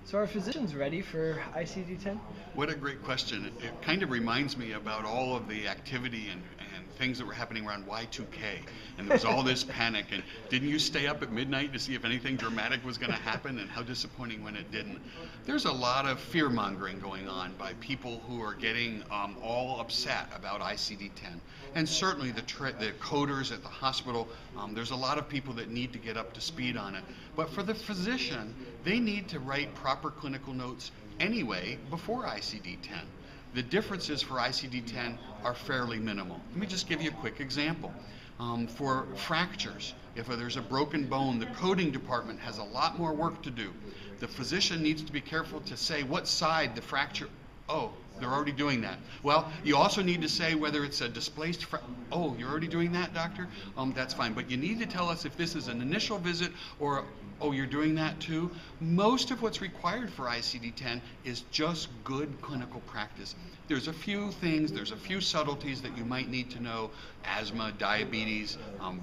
So are physicians ready for ICD-10? What a great question. It kind of reminds me about all of the activity and things that were happening around Y2K. And there was all this panic. And didn't you stay up at midnight to see if anything dramatic was going to happen, and how disappointing when it didn't? There's a lot of fear mongering going on by people who are getting all upset about ICD-10. And certainly the coders at the hospital, there's a lot of people that need to get up to speed on it. But for the physician, they need to write proper clinical notes anyway before ICD-10. The differences for ICD-10 are fairly minimal. Let me just give you a quick example. For fractures, if there's a broken bone, the coding department has a lot more work to do. The physician needs to be careful to say what side the fracture. Oh, they're already doing that. Well, you also need to say whether it's a displaced oh, you're already doing that, doctor? That's fine. But you need to tell us if this is an initial visit or, oh, you're doing that too. Most of what's required for ICD-10 is just good clinical practice. There's a few things, there's a few subtleties that you might need to know: asthma, diabetes,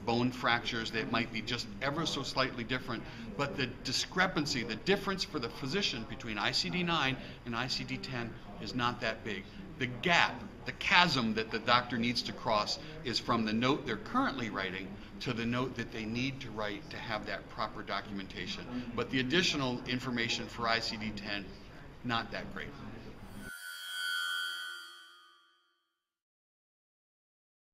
bone fractures that might be just ever so slightly different. But the discrepancy, the difference for the physician between ICD-9 and ICD-10 is not that big. The gap, the chasm that the doctor needs to cross is from the note they're currently writing to the note that they need to write to have that proper documentation. But the additional information for ICD-10, not that great.